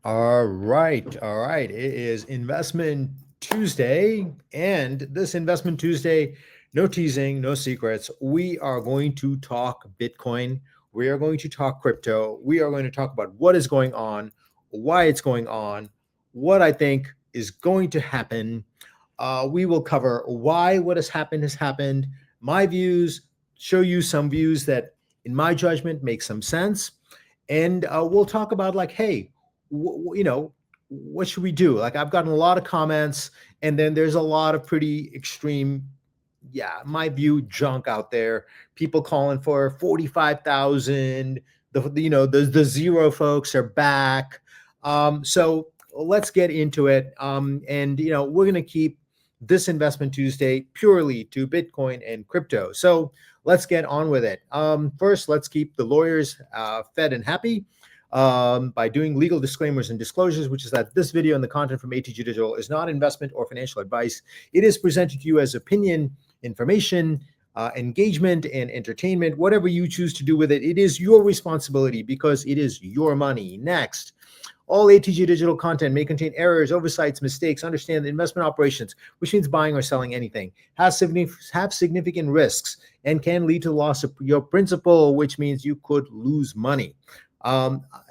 All right. All right. It is Investment Tuesday. And this Investment Tuesday, no teasing, no secrets. We are going to talk Bitcoin. We are going to talk crypto. We are going to talk about what is going on, why it's going on, what I think is going to happen. We will cover why what has happened, my views, show you some views that, in my judgment, make some sense. And we'll talk about, like, hey, what should we do? Like, I've gotten a lot of comments, and then there's a lot of pretty extreme, yeah, my view, junk out there. People calling for 45,000. The zero folks are back. So let's get into it. And we're gonna keep this Investment Tuesday purely to Bitcoin and crypto. So let's get on with it. First, let's keep the lawyers fed and happy by doing legal disclaimers and disclosures, which is that this video and the content from ATG Digital is not investment or financial advice. It is presented to you as opinion, information, engagement, and entertainment. Whatever you choose to do with it, it is your responsibility because it is your money. Next. All ATG Digital content may contain errors, oversights, mistakes. Understand that investment operations, which means buying or selling anything, have significant risks and can lead to loss of your principal, which means you could lose money.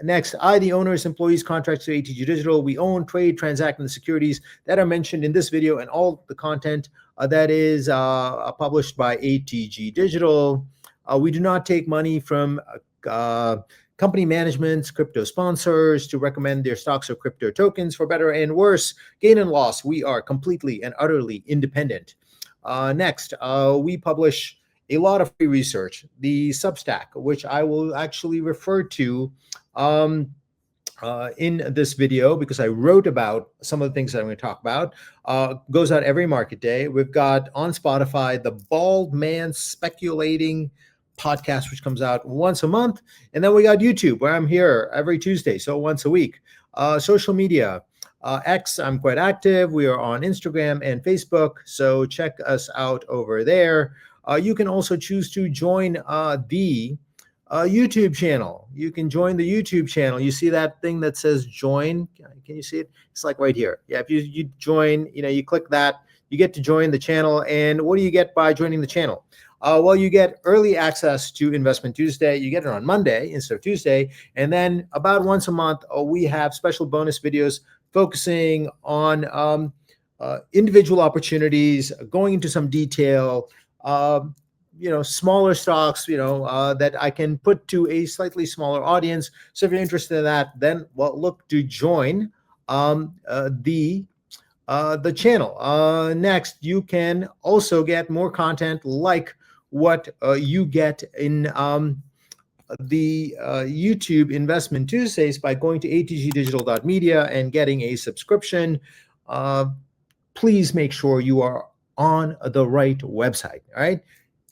Next, the owners, employees, contracts to ATG Digital. We own, trade, transact in the securities that are mentioned in this video and all the content that is published by ATG Digital. We do not take money from company managements, crypto sponsors to recommend their stocks or crypto tokens for better and worse, gain and loss. We are completely and utterly independent. Next, we publish a lot of free research, the Substack, which I will actually refer to in this video because I wrote about some of the things that I'm going to talk about. Goes out every market day. We've got on Spotify the Bald Man Speculating podcast, which comes out once a month. And then we got YouTube, where I'm here every Tuesday, so once a week. Social media. X, I'm quite active. We are on Instagram and Facebook, so check us out over there. You can also choose to join the YouTube channel. You can join the YouTube channel. You see that thing that says join? Can you see it? It's like right here. Yeah, if you join, you click that, you get to join the channel. And what do you get by joining the channel? Well, you get early access to Investment Tuesday. You get it on Monday instead of Tuesday. And then about once a month, we have special bonus videos focusing on individual opportunities, going into some detail, smaller stocks, that I can put to a slightly smaller audience. So if you're interested in that, then look to join the channel. Next, you can also get more content like what you get in the YouTube Investment Tuesdays by going to atgdigital.media and getting a subscription. Please make sure you are on the right website. All right.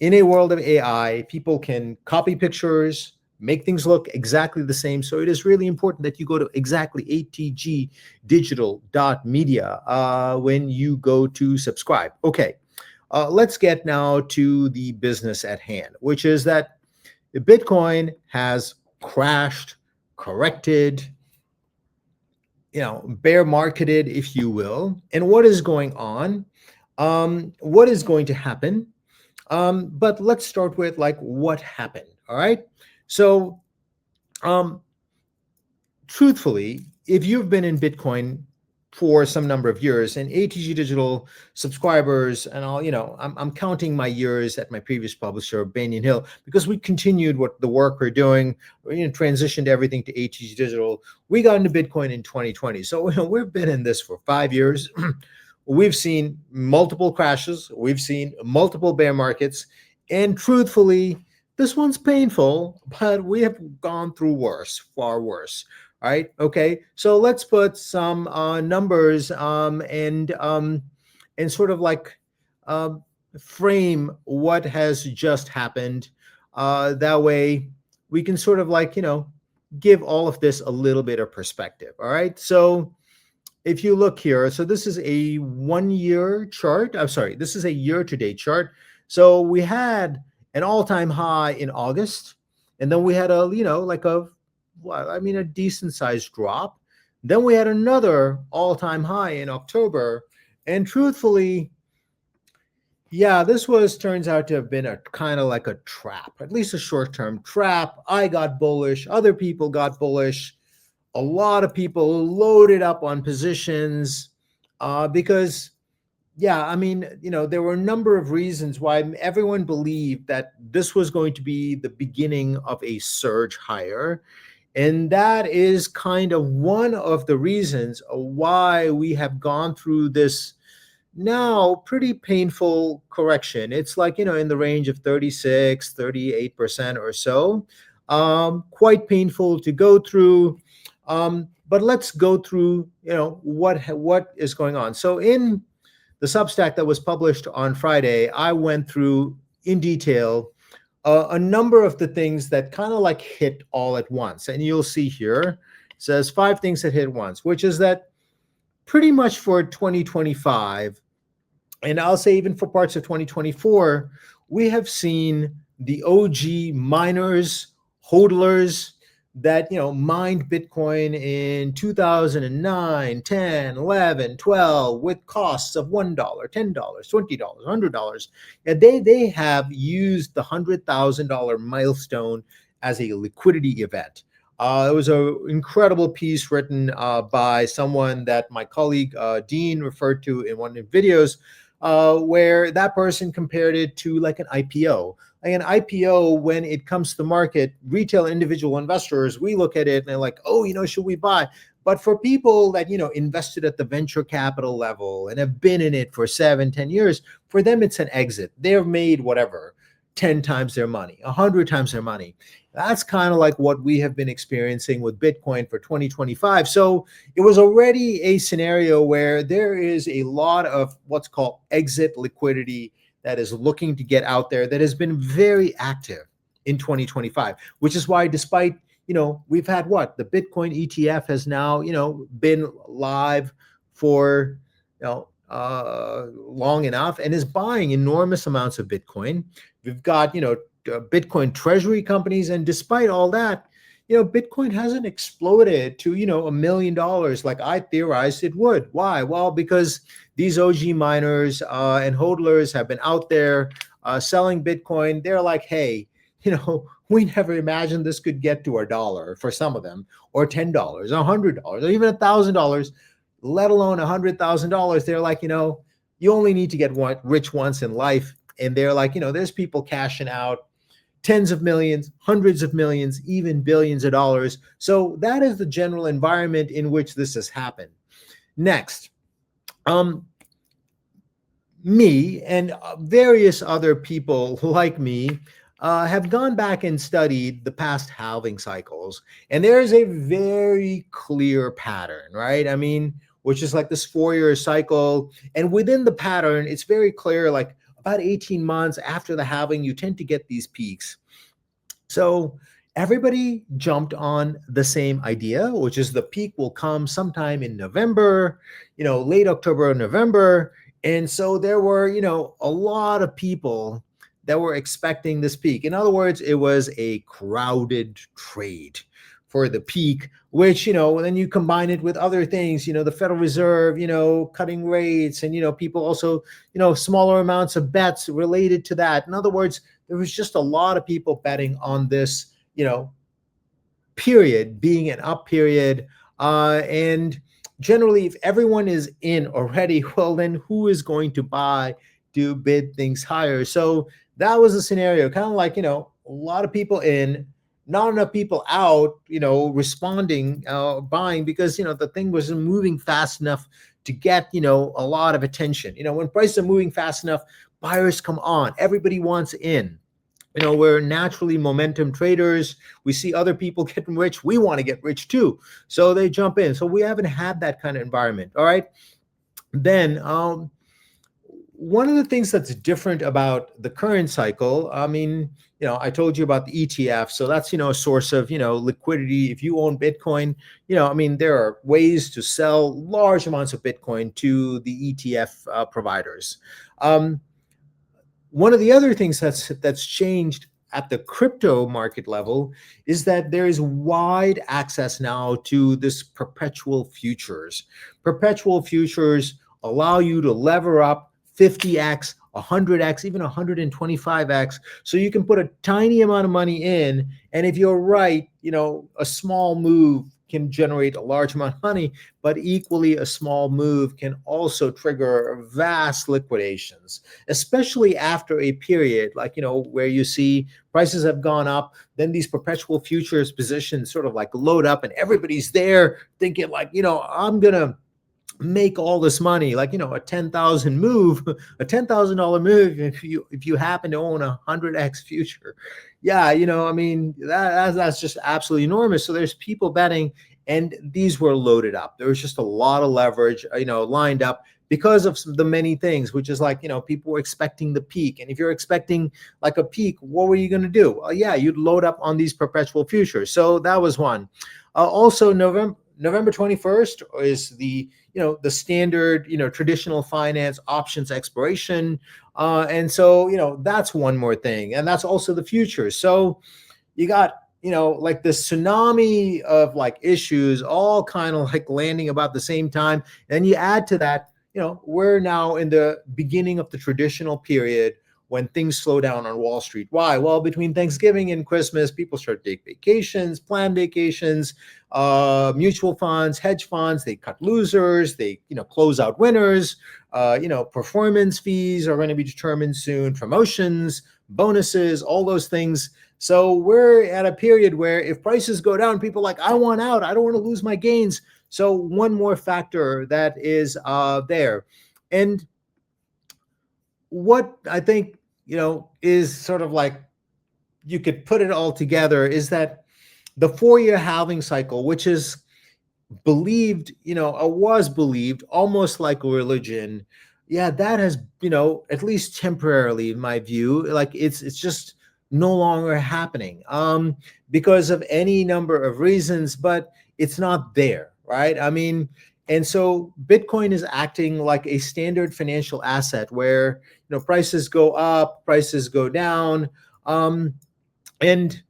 In a world of AI, people can copy pictures, make things look exactly the same. So it is really important that you go to exactly atgdigital.media when you go to subscribe. Okay. Let's get now to the business at hand, which is that Bitcoin has crashed, corrected, bear marketed, if you will. And what is going on? What is going to happen? But let's start with what happened. All right. So, truthfully, if you've been in Bitcoin for some number of years, and ATG Digital subscribers, and I'm counting my years at my previous publisher, Banyan Hill, because we continued the work we're doing, transitioned everything to ATG Digital. We got into Bitcoin in 2020. So, we've been in this for 5 years. We've seen multiple crashes. We've seen multiple bear markets. And truthfully, this one's painful, but we have gone through worse, far worse. All right. Okay. So let's put some numbers and sort of frame what has just happened. That way we can sort of give all of this a little bit of perspective. All right. So if you look here, so this is a 1 year chart. I'm sorry, this is a year to date chart. So we had an all-time high in August, and then we had a decent sized drop. Then we had another all-time high in October. And truthfully, yeah, this was turns out to have been a kind of like a trap, at least a short-term trap. I got bullish, other people got bullish. A lot of people loaded up on positions because yeah, I mean, there were a number of reasons why everyone believed that this was going to be the beginning of a surge higher. And that is kind of one of the reasons why we have gone through this now pretty painful correction. It's like, in the range of 36, 38% or so. Quite painful to go through. But let's go through, what is going on. So in the Substack that was published on Friday, I went through in detail a number of the things that kind of like hit all at once. And you'll see here, it says 5 things that hit once, which is that pretty much for 2025, and I'll say even for parts of 2024, we have seen the OG miners, hodlers that mined Bitcoin in 2009, 10, 11, 12 with costs of $1, $10, $20, $100. And they have used the $100,000 milestone as a liquidity event. It was an incredible piece written by someone that my colleague Dean referred to in one of the videos, where that person compared it to like an IPO. Like an IPO, when it comes to the market, retail individual investors, we look at it and they're like, oh, should we buy? But for people that, invested at the venture capital level and have been in it for 7, 10 years, for them, it's an exit. They've made whatever, 10 times their money, 100 times their money. That's kind of like what we have been experiencing with Bitcoin for 2025. So it was already a scenario where there is a lot of what's called exit liquidity that is looking to get out there, that has been very active in 2025, which is why despite, we've had the Bitcoin ETF has now, been live for, long enough and is buying enormous amounts of Bitcoin. We've got, Bitcoin treasury companies. And despite all that, Bitcoin hasn't exploded to, $1 million like I theorized it would. Why? Well, because these OG miners and hodlers have been out there selling Bitcoin. They're like, hey, we never imagined this could get to $1 for some of them, or $10, $100, or even $1,000, let alone $100,000. They're like, you only need to get rich once in life. And they're like, there's people cashing out tens of millions, hundreds of millions, even billions of dollars. So that is the general environment in which this has happened. Next, me and various other people like me have gone back and studied the past halving cycles. And there's a very clear pattern, right? I mean, which is like this 4-year cycle. And within the pattern, it's very clear, like about 18 months after the halving, you tend to get these peaks. So everybody jumped on the same idea, which is the peak will come sometime in November, late October or November. And so there were, a lot of people that were expecting this peak. In other words, it was a crowded trade for the peak, which, then you combine it with other things, the Federal Reserve, cutting rates, and, people also, smaller amounts of bets related to that. In other words, there was just a lot of people betting on this, period being an up period. And generally, if everyone is in already, well, then who is going to buy to bid things higher? So that was a scenario, kind of like, a lot of people in, not enough people out, responding, buying, because, the thing wasn't moving fast enough to get, a lot of attention. When prices are moving fast enough, buyers come on, everybody wants in. We're naturally momentum traders. We see other people getting rich. We want to get rich too. So they jump in. So we haven't had that kind of environment. All right. Then, one of the things that's different about the current cycle, I mean, I told you about the ETF. So that's, a source of, liquidity. If you own Bitcoin, I mean, there are ways to sell large amounts of Bitcoin to the ETF providers. One of the other things that's changed at the crypto market level is that there is wide access now to this perpetual futures. Perpetual futures allow you to lever up 50x, 100x, even 125x. So you can put a tiny amount of money in. And if you're right, a small move can generate a large amount of money, but equally a small move can also trigger vast liquidations, especially after a period like, where you see prices have gone up, then these perpetual futures positions sort of like load up and everybody's there thinking like, I'm going to make all this money, like a 10,000 move, a $10,000 move. If you happen to own 100x future, yeah, I mean that's just absolutely enormous. So there's people betting, and these were loaded up. There was just a lot of leverage, lined up because of the many things, which is like people were expecting the peak, and if you're expecting like a peak, what were you going to do? Well, yeah, you'd load up on these perpetual futures. So that was one. Also, November 21st is the standard, traditional finance options expiration. And so, that's one more thing. And that's also the future. So you got, like the tsunami of like issues all kind of like landing about the same time. And you add to that, we're now in the beginning of the traditional period when things slow down on Wall Street. Why? Well, between Thanksgiving and Christmas, people start to take vacations, plan vacations, mutual funds, hedge funds, they cut losers, they, close out winners, performance fees are going to be determined soon, promotions, bonuses, all those things. So we're at a period where if prices go down, people are like, I want out, I don't want to lose my gains. So one more factor that is there. And what I think, is sort of like you could put it all together is that the 4-year halving cycle, which is believed, was believed almost like a religion. Yeah, that has, at least temporarily, in my view, like it's just no longer happening because of any number of reasons, but it's not there, right? I mean, and so Bitcoin is acting like a standard financial asset where, prices go up, prices go down. And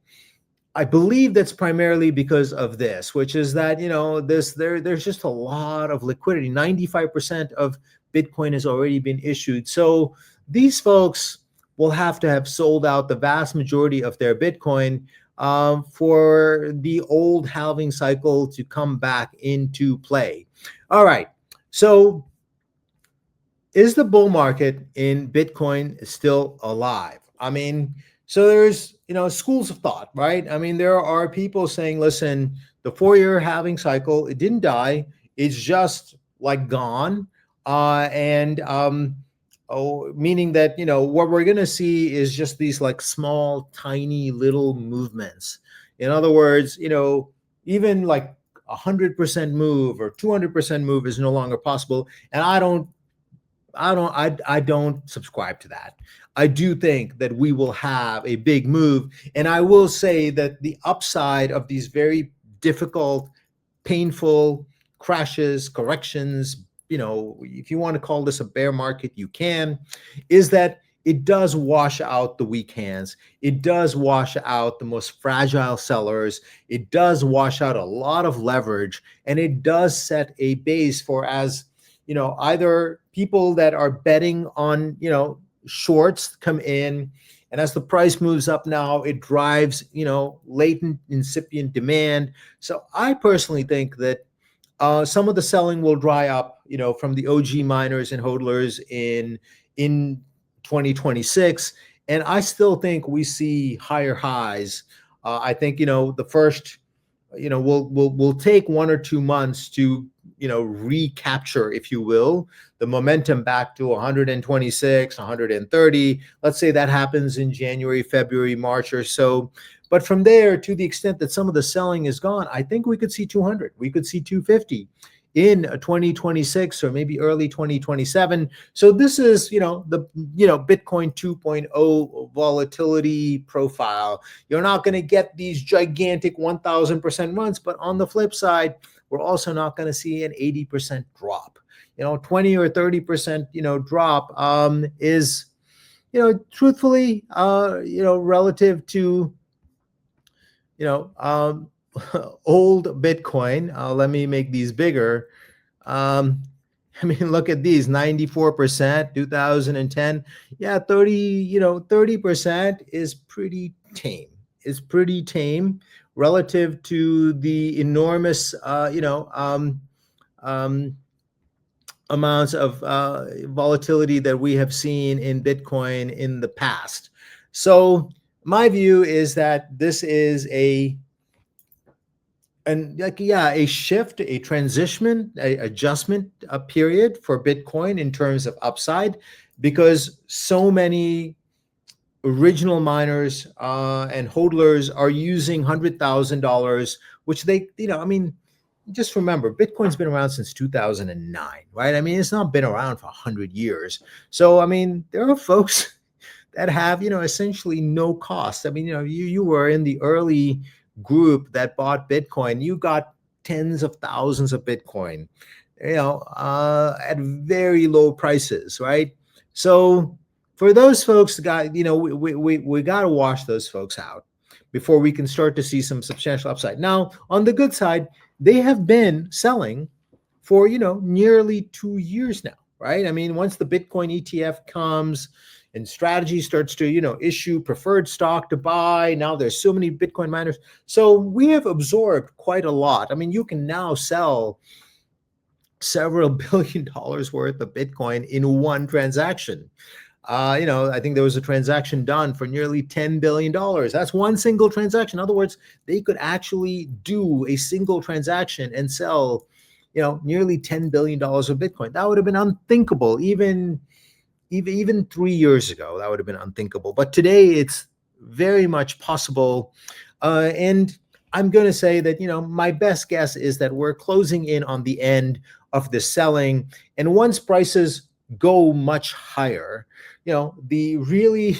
I believe that's primarily because of this, which is that, there's just a lot of liquidity. 95% of Bitcoin has already been issued. So these folks will have to have sold out the vast majority of their Bitcoin for the old halving cycle to come back into play. All right. So is the bull market in Bitcoin still alive? I mean, so there's, schools of thought, right? I mean, there are people saying, listen, the 4-year halving cycle, it didn't die. It's just like gone. Meaning that, what we're going to see is just these like small, tiny little movements. In other words, even like 100% move or 200% move is no longer possible. And I don't subscribe to that. I do think that we will have a big move. And I will say that the upside of these very difficult, painful crashes, corrections, if you want to call this a bear market, you can, is that it does wash out the weak hands. It does wash out the most fragile sellers. It does wash out a lot of leverage. And it does set a base for, as either people that are betting on, shorts come in, and as the price moves up now, it drives, latent incipient demand. So I personally think that some of the selling will dry up, from the OG miners and hodlers in 2026. And I still think we see higher highs. I think, the first, we'll take 1 or 2 months to, recapture, if you will, the momentum back to 126, 130. Let's say that happens in January, February, March or so. But from there, to the extent that some of the selling is gone, I think we could see 200. We could see 250 in 2026 or maybe early 2027. So this is, the, Bitcoin 2.0 volatility profile. You're not going to get these gigantic 1,000% runs, but on the flip side, we're also not going to see an 80% drop. 20 or 30%, drop is, truthfully, relative to, you know, old Bitcoin, let me make these bigger. Um, I mean, look at these 94%, 2010. Yeah, 30% is pretty tame. Is pretty tame relative to the enormous, um, amounts of volatility that we have seen in Bitcoin in the past. So, my view is that this is a shift, a transition, a adjustment, a period for Bitcoin in terms of upside, because so many original miners and hodlers are using $100,000, which I mean, just remember, Bitcoin's been around since 2009, right? I mean, it's not been around for 100 years. So, I mean, there are folks that have, essentially no cost. I mean, you were in the early group that bought Bitcoin. You got tens of thousands of Bitcoin, at very low prices, right? So for those folks, we got to wash those folks out before we can start to see some substantial upside. Now, on the good side, they have been selling for nearly 2 years now, right? I mean, once the Bitcoin ETF comes and strategy starts to issue preferred stock to buy, now there's so many Bitcoin miners, so we have absorbed quite a lot. I mean, you can now sell several $billion worth of Bitcoin in one transaction. I think there was a transaction done for nearly $10 billion. That's one single transaction. In other words, they could actually do a single transaction and sell, nearly $10 billion of Bitcoin. That would have been unthinkable even 3 years ago. That would have been unthinkable. But today, it's very much possible. And I'm going to say that my best guess is that we're closing in on the end of the selling, and once prices go much higher, the really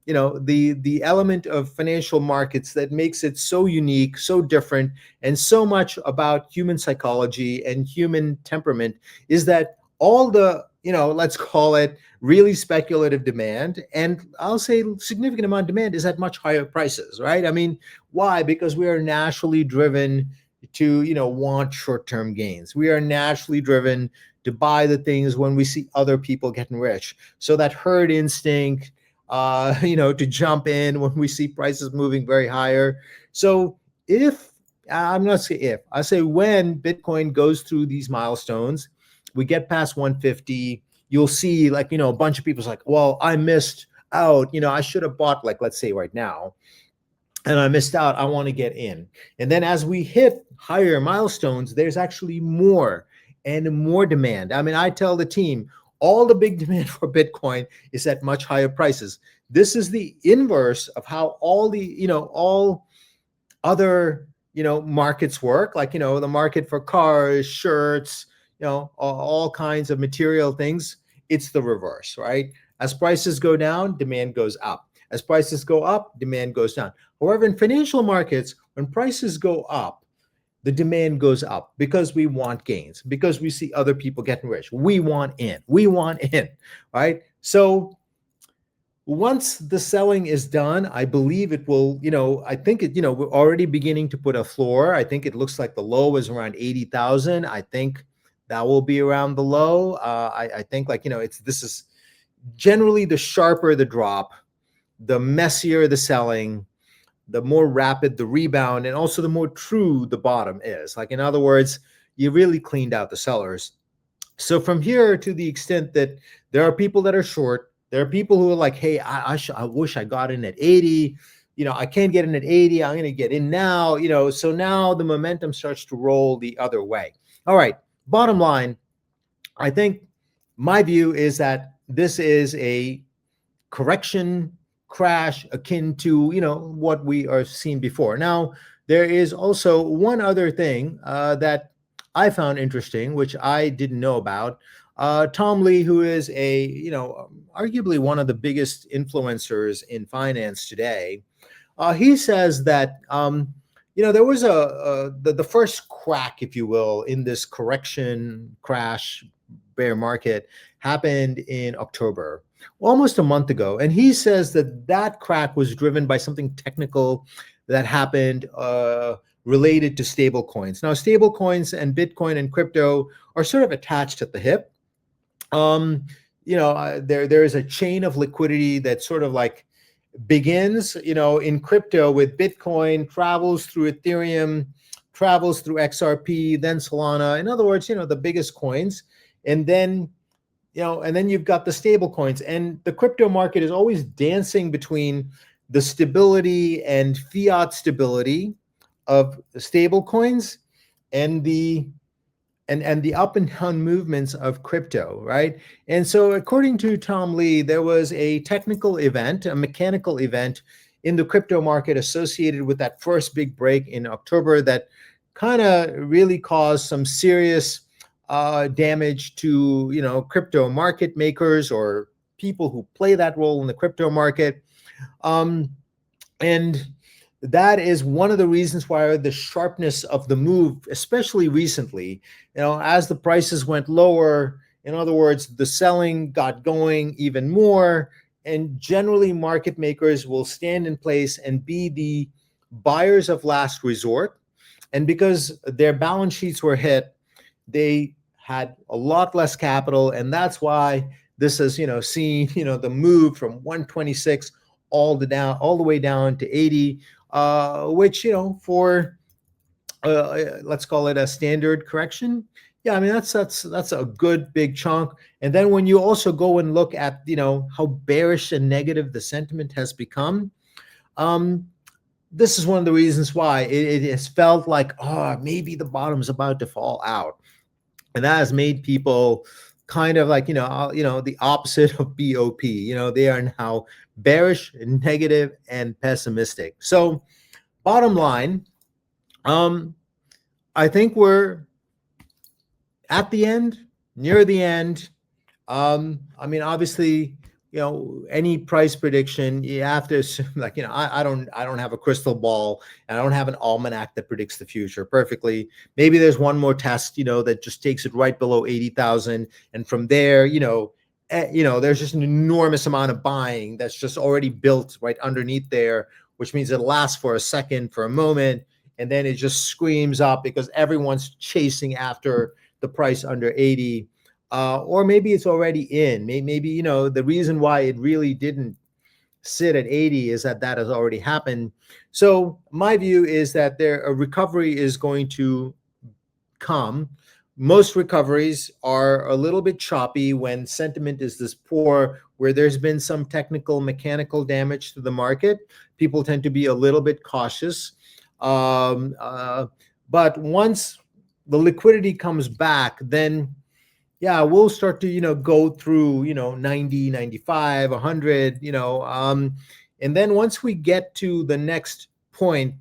the element of financial markets that makes it so unique, so different, and so much about human psychology and human temperament is that all the let's call it really speculative demand, and I'll say significant amount of demand, is at much higher prices, right? I mean, why? Because we are naturally driven to want short-term gains. We are naturally driven to buy the things when we see other people getting rich. So that herd instinct, to jump in when we see prices moving very higher. So if I'm not saying if, I say when Bitcoin goes through these milestones, we get past 150, you'll see a bunch of people's like, well, I missed out. I should have bought, like, let's say right now, and I missed out. I want to get in. And then as we hit higher milestones, there's actually more and more demand. I mean, I tell the team, all the big demand for Bitcoin is at much higher prices. This is the inverse of how all other, markets work, like, the market for cars, shirts, all kinds of material things. It's the reverse, right? As prices go down, demand goes up. As prices go up, demand goes down. However, in financial markets, when prices go up, the demand goes up because we want gains, because we see other people getting rich. We want in, right? So once the selling is done, I believe it will, I think it, we're already beginning to put a floor. I think it looks like the low is around 80,000. I think that will be around the low. I think, this is generally, the sharper the drop, the messier the selling, the more rapid the rebound, and also the more true the bottom is. Like, in other words, you really cleaned out the sellers. So from here, to the extent that there are people that are short, there are people who are like, hey, I wish I got in at 80. I can't get in at 80. I'm going to get in now. So now the momentum starts to roll the other way. All right. Bottom line, I think my view is that this is a correction crash akin to what we are seeing before. Now, there is also one other thing that I found interesting, which I didn't know about. Tom Lee, who is arguably one of the biggest influencers in finance today, he says that there was the first crack, if you will, in this correction crash bear market happened in October. almost a month ago, and he says that that crack was driven by something technical that happened related to stable coins. Now, stable coins and Bitcoin and crypto are sort of attached at the hip. Um, there is a chain of liquidity that sort of like begins, in crypto with Bitcoin, travels through Ethereum, travels through XRP, then Solana. In other words, the biggest coins, and then you've got the stable coins, and the crypto market is always dancing between the stability and fiat stability of stable coins and the up and down movements of crypto, right? And so according to Tom Lee, there was a technical event, a mechanical event in the crypto market associated with that first big break in October that kind of really caused some serious damage to, crypto market makers or people who play that role in the crypto market. And that is one of the reasons why the sharpness of the move, especially recently, as the prices went lower, in other words, the selling got going even more, and generally market makers will stand in place and be the buyers of last resort. And because their balance sheets were hit, they had a lot less capital, and that's why this has, seen, the move from 126 all the way down to 80, which, for let's call it a standard correction. Yeah, I mean that's a good big chunk. And then when you also go and look at, how bearish and negative the sentiment has become, this is one of the reasons why it has felt like, maybe the bottom's about to fall out. And that has made people kind of like, the opposite of BOP. They are now bearish, negative, and pessimistic. So bottom line, I think we're at the end, near the end. I mean, obviously, any price prediction, you have to assume, like, I don't have a crystal ball, and I don't have an almanac that predicts the future perfectly. Maybe there's one more test, that just takes it right below 80,000, and from there, there's just an enormous amount of buying that's just already built right underneath there, which means it lasts for a second, for a moment, and then it just screams up because everyone's chasing after the price under 80. Or maybe it's already in. Maybe, the reason why it really didn't sit at 80 is that has already happened. So my view is that a recovery is going to come. Most recoveries are a little bit choppy when sentiment is this poor, where there's been some technical, mechanical damage to the market. People tend to be a little bit cautious. But once the liquidity comes back, then yeah, we'll start to, go through, 90, 95, 100, and then once we get to the next point,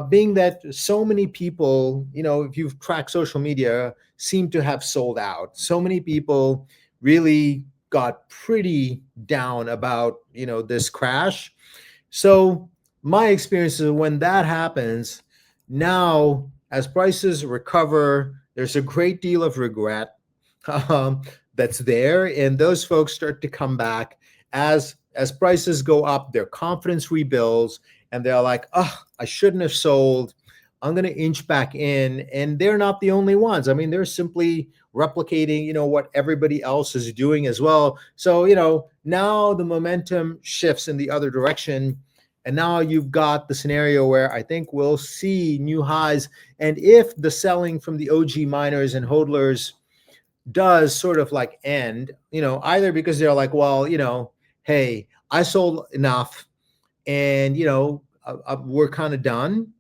being that so many people, if you've tracked social media, seem to have sold out. So many people really got pretty down about, this crash. So my experience is when that happens, now as prices recover, there's a great deal of regret that's there, and those folks start to come back as prices go up. Their confidence rebuilds, and they're like, "Oh, I shouldn't have sold. I'm going to inch back in." And they're not the only ones. I mean, they're simply replicating, what everybody else is doing as well. So, now the momentum shifts in the other direction. And now you've got the scenario where I think we'll see new highs. And if the selling from the OG miners and hodlers does sort of like end, either because they're like, well, hey, I sold enough, and we're kind of done.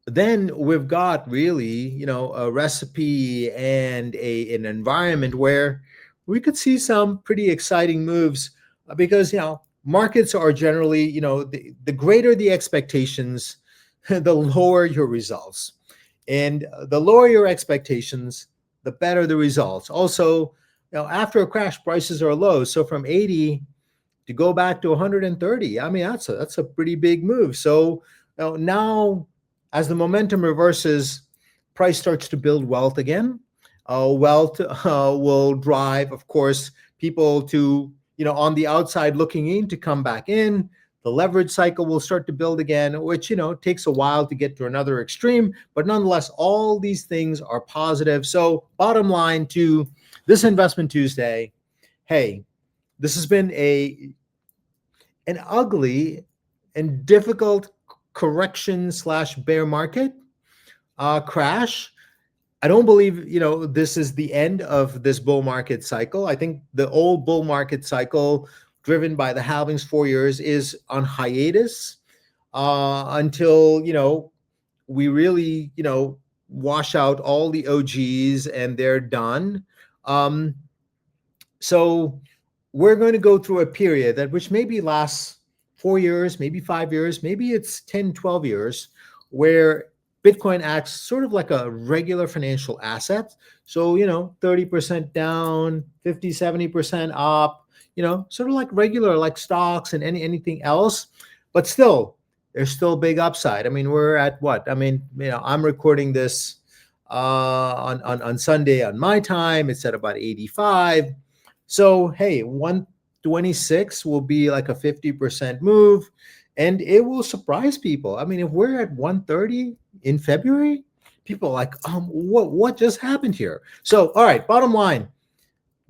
Then we've got really, a recipe and an environment where we could see some pretty exciting moves, because markets are generally, the greater the expectations, the lower your results, and the lower your expectations, the better the results. Also, after a crash, prices are low. So from 80 to go back to 130, I mean, that's a pretty big move. So now as the momentum reverses, price starts to build wealth again. Wealth will drive, of course, people to, on the outside looking in, to come back in. The leverage cycle will start to build again, which, takes a while to get to another extreme. But nonetheless, all these things are positive. So bottom line to this Investment Tuesday, hey, this has been an ugly and difficult correction slash bear market crash. I don't believe, this is the end of this bull market cycle. I think the old bull market cycle, driven by the halvings 4 years, is on hiatus until, we really, wash out all the OGs and they're done. So we're going to go through a period that which maybe lasts 4 years, maybe 5 years, maybe it's 10, 12 years, where Bitcoin acts sort of like a regular financial asset. So, 30% down, 50, 70% up, sort of like regular, like stocks and anything else. But still, there's still big upside. I mean, we're at what? I mean, I'm recording this on Sunday on my time. It's at about 85. So, hey, 126 will be like a 50% move, and it will surprise people. I mean, if we're at 130 in February, people are like, what just happened here? So, all right, bottom line,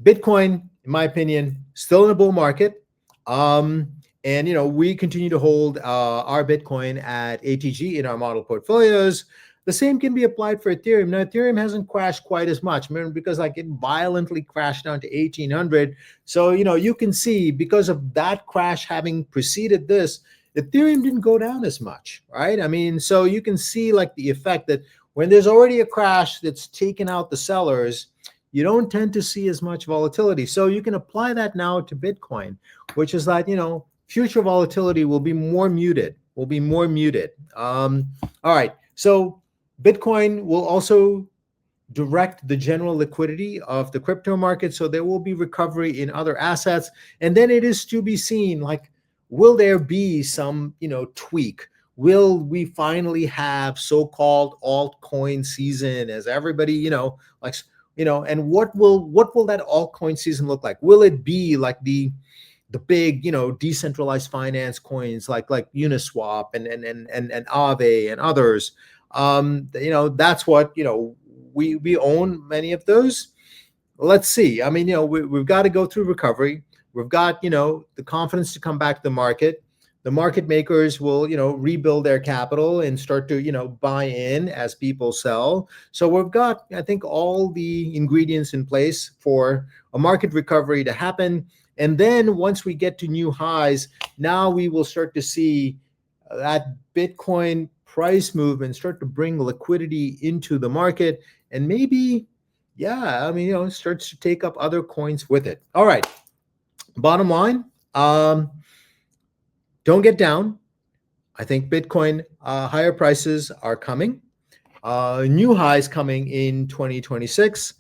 Bitcoin, in my opinion, still in a bull market. And, we continue to hold our Bitcoin at ATG in our model portfolios. The same can be applied for Ethereum. Now, Ethereum hasn't crashed quite as much, because like it violently crashed down to 1,800. So, you can see because of that crash having preceded this, Ethereum didn't go down as much, right? I mean, so you can see like the effect that when there's already a crash that's taken out the sellers, you don't tend to see as much volatility. So you can apply that now to Bitcoin, which is that, future volatility will be more muted, all right. So Bitcoin will also direct the general liquidity of the crypto market. So there will be recovery in other assets. And then it is to be seen, like, will there be some, tweak? Will we finally have so-called altcoin season, as everybody, like, and what will that altcoin season look like? Will it be like the big, decentralized finance coins like Uniswap and Aave and others? That's what, we own many of those. Let's see. I mean, we've got to go through recovery. We've got, the confidence to come back to the market. The market makers will, rebuild their capital and start to, buy in as people sell. So we've got, I think, all the ingredients in place for a market recovery to happen. And then once we get to new highs, now we will start to see that Bitcoin price movement start to bring liquidity into the market, and maybe, it starts to take up other coins with it. All right. Bottom line, don't get down. I think Bitcoin higher prices are coming, new highs coming in 2026,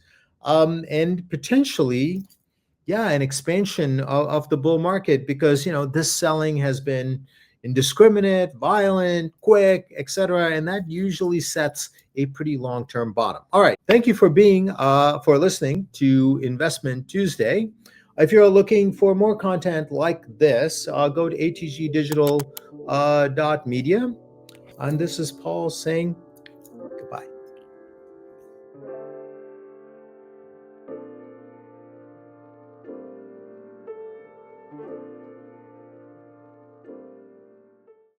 and potentially, an expansion of the bull market, because this selling has been indiscriminate, violent, quick, etc., and that usually sets a pretty long-term bottom. All right, thank you for listening to Investment Tuesday. If you're looking for more content like this, go to atgdigital.media. And this is Paul saying